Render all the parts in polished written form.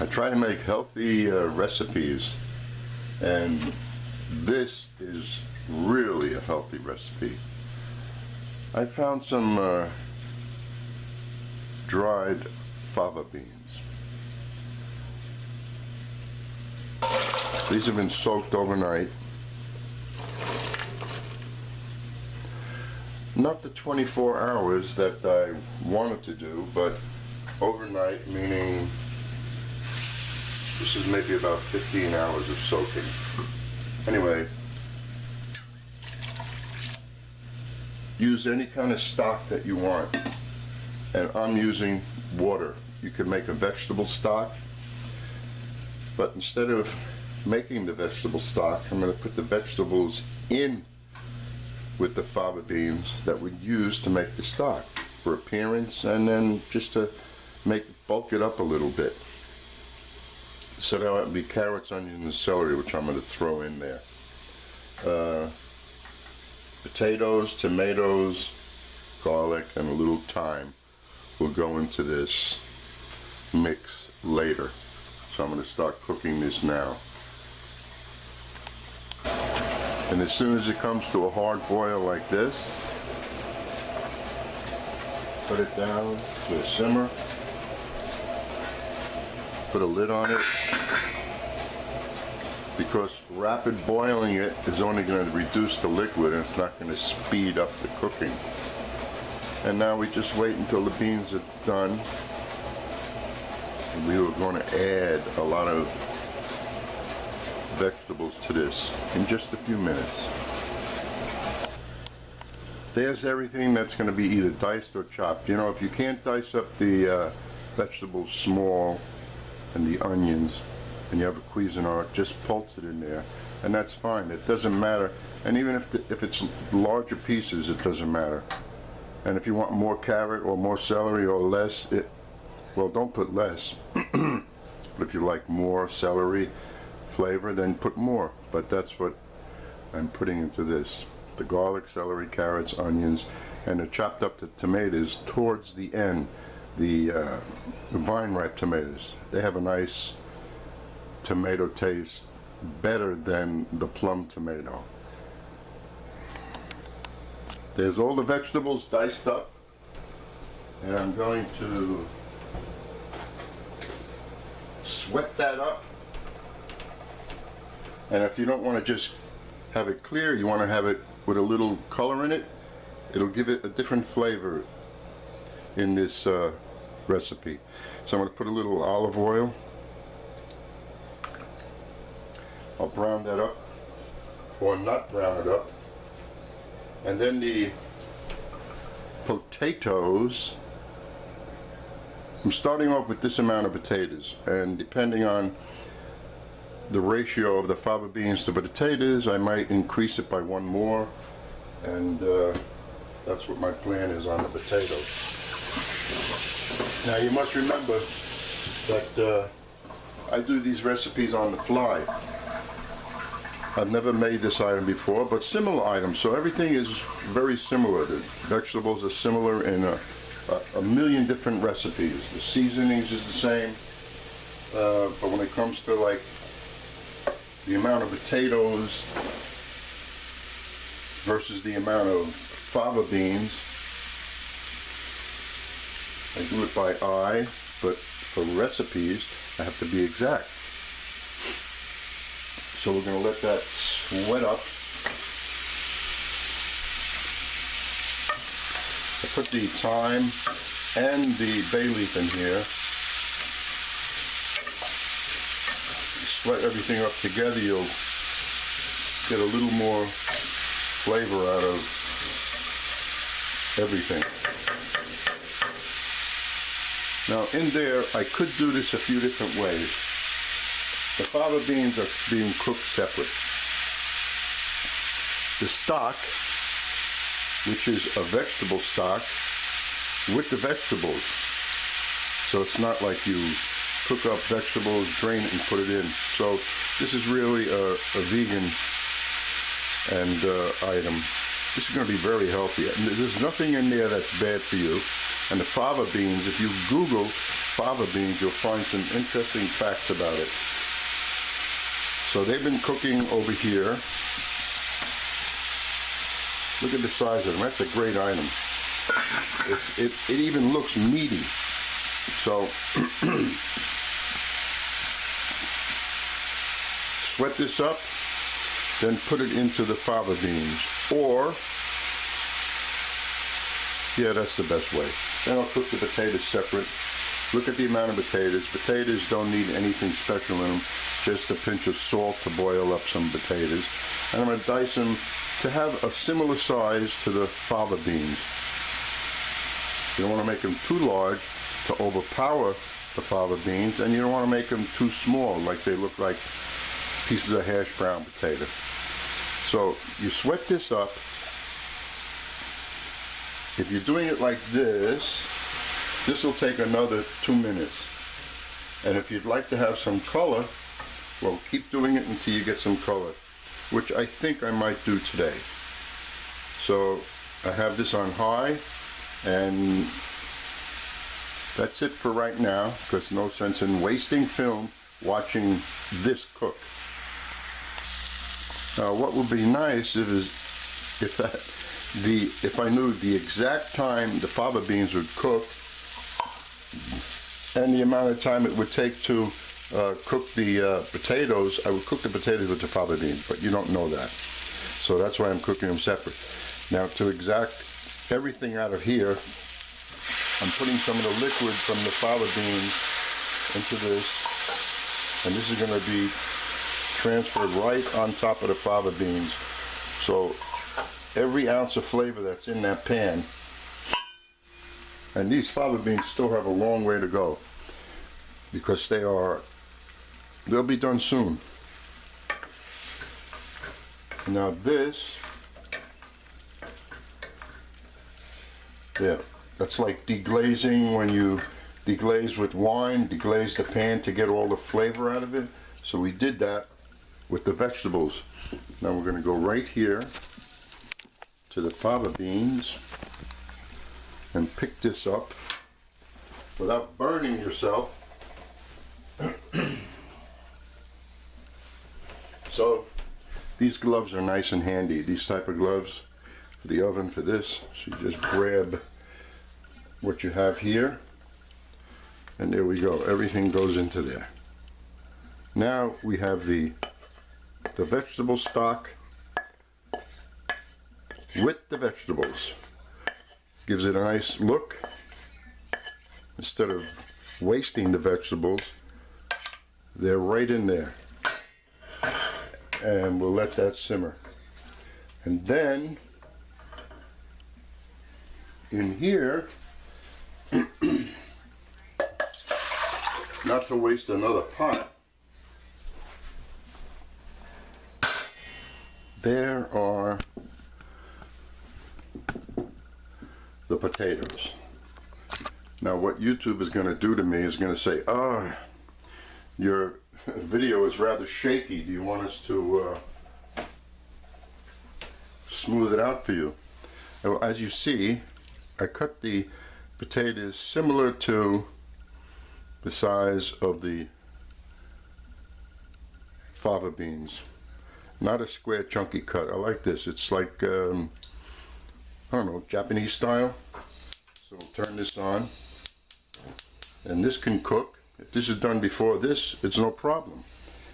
I try to make healthy recipes, and this is really a healthy recipe. I found some dried fava beans. These have been soaked overnight. Not the 24 hours that I wanted to do, but overnight, meaning this is maybe about 15 hours of soaking. Anyway, use any kind of stock that you want, and I'm using water. You can make a vegetable stock, but instead of making the vegetable stock, I'm going to put the vegetables in with the fava beans that we use to make the stock for appearance, and then just to bulk it up a little bit. So that would be carrots, onions, and celery, which I'm going to throw in there. Potatoes, tomatoes, garlic, and a little thyme will go into this mix later. So I'm going to start cooking this now. And as soon as it comes to a hard boil like this, put it down to a simmer, put a lid on it, because rapid boiling it is only going to reduce the liquid and it's not going to speed up the cooking. And now we just wait until the beans are done. We are going to add a lot of vegetables to this in just a few minutes. There's everything that's going to be either diced or chopped. You know, if you can't dice up the vegetables small and the onions, and you have a Cuisinart, just pulse it in there, and that's fine. It doesn't matter. And even if it's larger pieces, it doesn't matter. And if you want more carrot or more celery or less, well, don't put less. But if you like more celery flavor, then put more. But that's what I'm putting into this. The garlic, celery, carrots, onions, and the chopped up the tomatoes towards the end. The vine ripe tomatoes, they have a nice tomato taste, better than the plum tomato. There's all the vegetables diced up, and I'm going to sweat that up. And if you don't want to just have it clear, you want to have it with a little color in it, it'll give it a different flavor in this recipe. So I'm going to put a little olive oil. I'll brown that up, or not brown it up. And then the potatoes, I'm starting off with this amount of potatoes, and depending on the ratio of the fava beans to potatoes, I might increase it by one more, and that's what my plan is on the potatoes. Now you must remember that I do these recipes on the fly. I've never made this item before, but similar items, so everything is very similar. The vegetables are similar in a million different recipes. The seasonings is the same, but when it comes to like the amount of potatoes versus the amount of fava beans, I do it by eye, but for recipes I have to be exact. So we're going to let that sweat up. I put the thyme and the bay leaf in here. You sweat everything up together, you'll get a little more flavor out of everything. Now in there, I could do this a few different ways. The fava beans are being cooked separate. The stock, which is a vegetable stock, with the vegetables. So it's not like you cook up vegetables, drain it, and put it in. So this is really a vegan and item. This is going to be very healthy. And there's nothing in there that's bad for you. And the fava beans, if you Google fava beans, you'll find some interesting facts about it. So they've been cooking over here. Look at the size of them. That's a great item. It even looks meaty. So sweat this up, then put it into the fava beans. Or, yeah, that's the best way. Then I'll cook the potatoes separate. Look at the amount of potatoes. Potatoes don't need anything special in them. Just a pinch of salt to boil up some potatoes. And I'm going to dice them to have a similar size to the fava beans. You don't want to make them too large to overpower the fava beans, and you don't want to make them too small, like they look like pieces of hash brown potato. So you sweat this up. If you're doing it like this, this will take another 2 minutes. And if you'd like to have some color, well, keep doing it until you get some color, which I think I might do today. So I have this on high, and that's it for right now, because no sense in wasting film watching this cook. Now, what would be nice if I knew the exact time the fava beans would cook and the amount of time it would take to cook the potatoes. I would cook the potatoes with the fava beans, but you don't know that. So that's why I'm cooking them separate. Now, to exact everything out of here, I'm putting some of the liquid from the fava beans into this, and this is going to be transferred right on top of the fava beans. So every ounce of flavor that's in that pan, and these fava beans still have a long way to go, because they'll be done soon. Now this, yeah, that's like deglazing. When you deglaze with wine, deglaze the pan to get all the flavor out of it. So we did that with the vegetables. Now we're going to go right here to the fava beans and pick this up without burning yourself. So these gloves are nice and handy, these type of gloves for the oven for this. So you just grab what you have here, and there we go, everything goes into there. Now we have the vegetable stock with the vegetables. Gives it a nice look. Instead of wasting the vegetables, they're right in there. And we'll let that simmer. And then in here, not to waste another pot, there are the potatoes. Now what YouTube is going to do to me is going to say, oh, your video is rather shaky. Do you want us to smooth it out for you? Well, as you see, I cut the potatoes similar to the size of the fava beans. Not a square chunky cut. I like this. It's like, I don't know, Japanese style. So we'll turn this on. And this can cook. If this is done before this, it's no problem.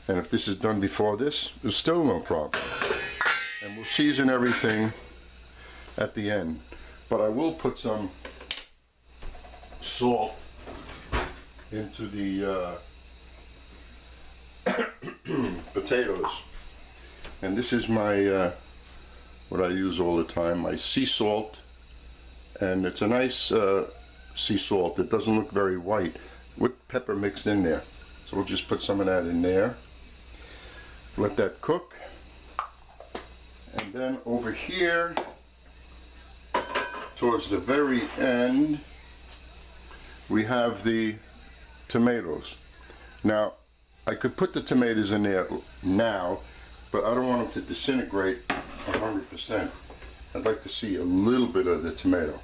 And if this is done before this, it's still no problem. And we'll season everything at the end. But I will put some salt into the potatoes. And this is my, what I use all the time, my sea salt. And it's a nice sea salt. It doesn't look very white, with pepper mixed in there. So we'll just put some of that in there. Let that cook. And then over here, towards the very end, we have the tomatoes. Now, I could put the tomatoes in there now, but I don't want them to disintegrate 100%. I'd like to see a little bit of the tomato.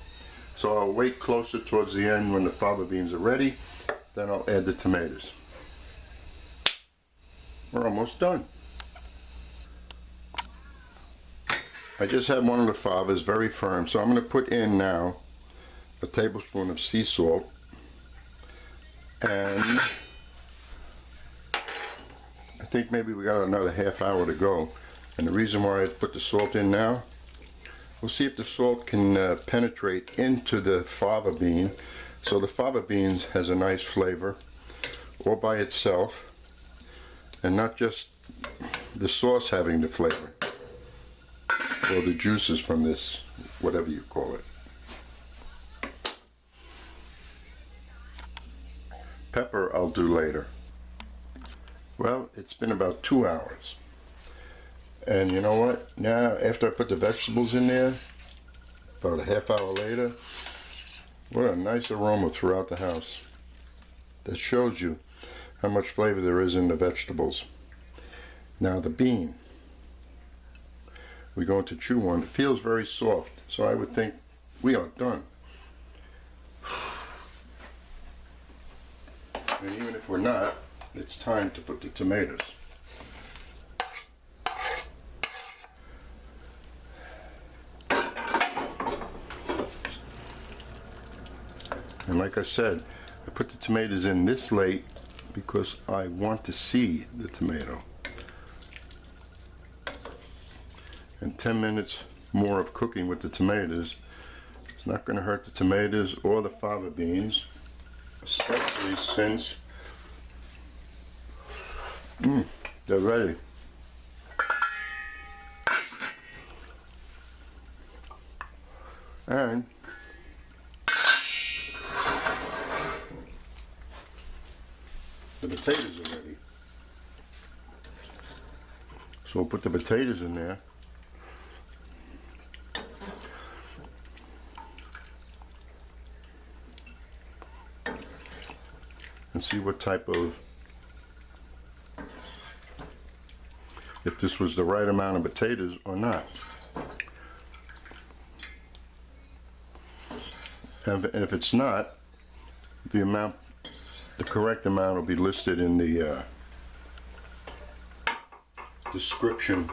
So I'll wait closer towards the end when the fava beans are ready, then I'll add the tomatoes. We're almost done. I just had one of the favas, very firm, so I'm going to put in now a tablespoon of sea salt and I think maybe we got another half hour to go. And the reason why I put the salt in now, we'll see if the salt can penetrate into the fava bean, so the fava beans has a nice flavor all by itself and not just the sauce having the flavor or the juices from this, whatever you call it. Pepper I'll do later. Well, it's been about 2 hours. And you know what? Now, after I put the vegetables in there, about a half hour later, what a nice aroma throughout the house. That shows you how much flavor there is in the vegetables. Now the bean. We're going to chew on. It feels very soft, so I would think we are done. And even if we're not, it's time to put the tomatoes. And like I said, I put the tomatoes in this late because I want to see the tomato. And 10 minutes more of cooking with the tomatoes, it's not going to hurt the tomatoes or the fava beans, especially since they're ready. And the potatoes are ready. So we'll put the potatoes in there. And see what type of, if this was the right amount of potatoes or not. And if it's not, the correct amount will be listed in the description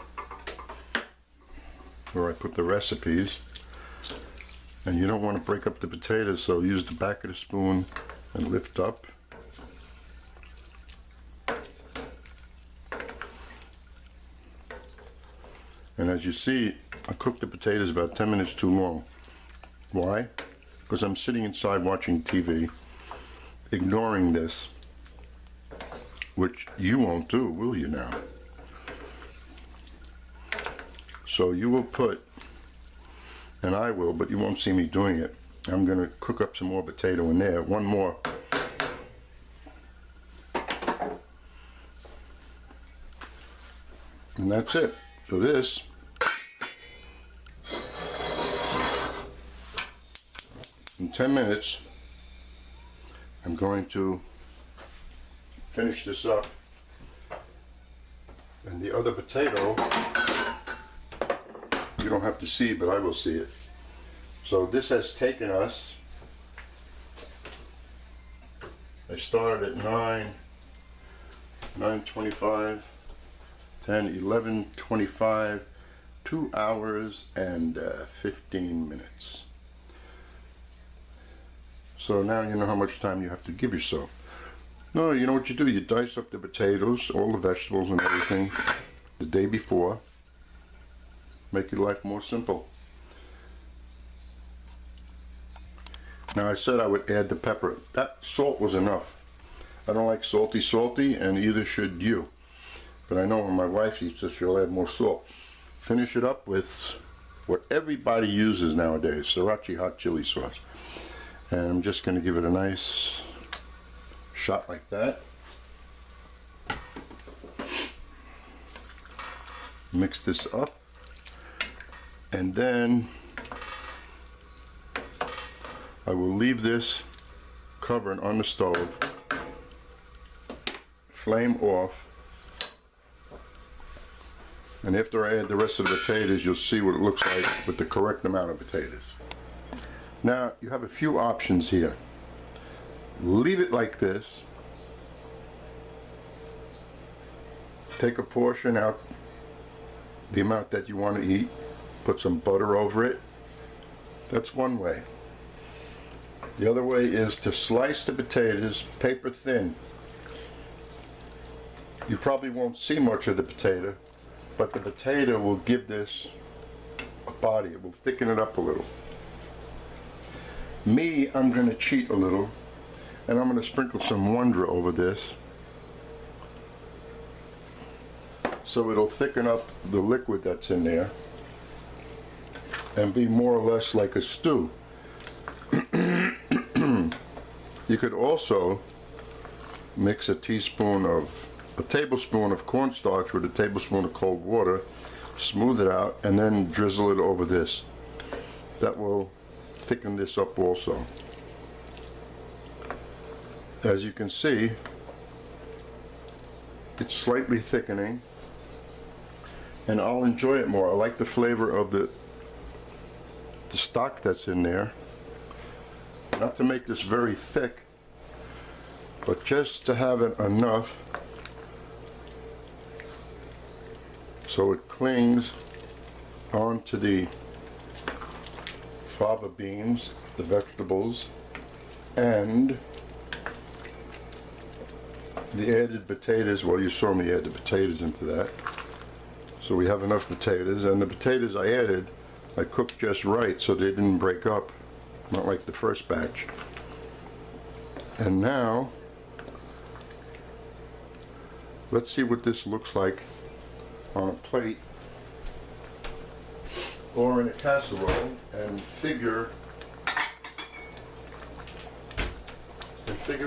where I put the recipes. And you don't want to break up the potatoes, so use the back of the spoon and lift up. And as you see, I cooked the potatoes about 10 minutes too long. Why? Because I'm sitting inside watching TV, ignoring this, which you won't do, will you now? So you will put, and I will, but you won't see me doing it. I'm going to cook up some more potato in there, one more. And that's it. So this in 10 minutes, I'm going to finish this up. And the other potato, you don't have to see, but I will see it. So this has taken us, I started at 9:25, 10, 11:25, 2 hours and 15 minutes. So now you know how much time you have to give yourself. No, you know what you do? You dice up the potatoes, all the vegetables and everything the day before. Make your life more simple. Now I said I would add the pepper. That salt was enough. I don't like salty, and either should you. But I know when my wife eats this, she'll add more salt. Finish it up with what everybody uses nowadays, sriracha hot chili sauce. And I'm just going to give it a nice shot like that. Mix this up. And then I will leave this covered on the stove, flame off, And after I add the rest of the potatoes, you'll see what it looks like with the correct amount of potatoes. Now, you have a few options here. Leave it like this. Take a portion out, the amount that you want to eat, put some butter over it. That's one way. The other way is to slice the potatoes paper thin. You probably won't see much of the potato, but the potato will give this a body. It will thicken it up a little. Me, I'm going to cheat a little, and I'm going to sprinkle some Wondra over this, so it'll thicken up the liquid that's in there and be more or less like a stew. You could also mix a tablespoon of cornstarch with a tablespoon of cold water, smooth it out, and then drizzle it over this. That will thicken this up also. As you can see, it's slightly thickening, and I'll enjoy it more. I like the flavor of the stock that's in there. Not to make this very thick, but just to have it enough so it clings onto the fava beans, the vegetables, and the added potatoes. Well, you saw me add the potatoes into that. So we have enough potatoes, and the potatoes I added, I cooked just right so they didn't break up, not like the first batch. And now, let's see what this looks like on a plate or in a casserole, and figure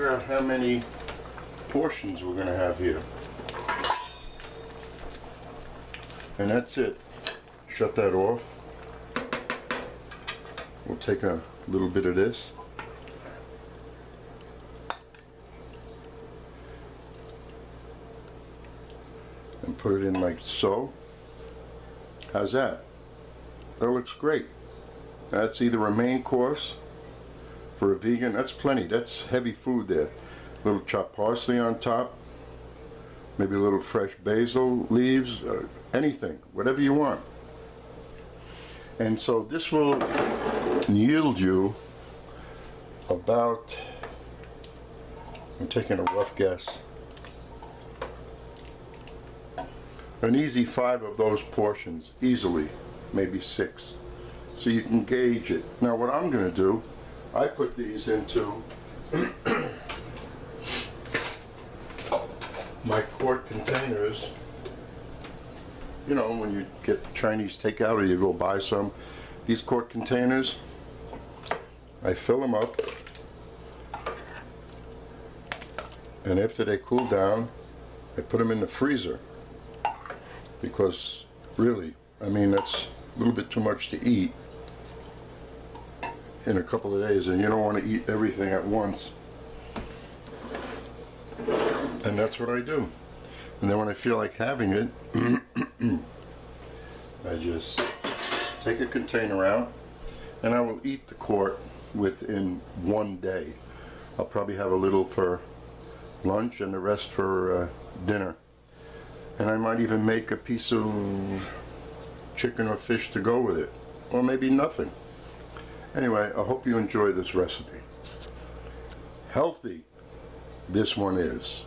out how many portions we're going to have here. And that's it. Shut that off. We'll take a little bit of this. And put it in like so. How's that? That looks great. That's either a main course for a vegan. That's plenty. That's heavy food there. A little chopped parsley on top. Maybe a little fresh basil leaves. Anything. Whatever you want. And so this will yield you about, I'm taking a rough guess, an easy 5 of those portions, easily, maybe 6. So you can gauge it. Now what I'm going to do, I put these into my quart containers. You know, when you get Chinese takeout or you go buy some, these quart containers, I fill them up, and after they cool down, I put them in the freezer, because really, I mean, that's a little bit too much to eat in a couple of days, and you don't want to eat everything at once. And that's what I do. And then when I feel like having it, I just take a container out, and I will eat the quart within one day. I'll probably have a little for lunch and the rest for dinner. And I might even make a piece of chicken or fish to go with it, or maybe nothing. Anyway, I hope you enjoy this recipe. Healthy, this one is.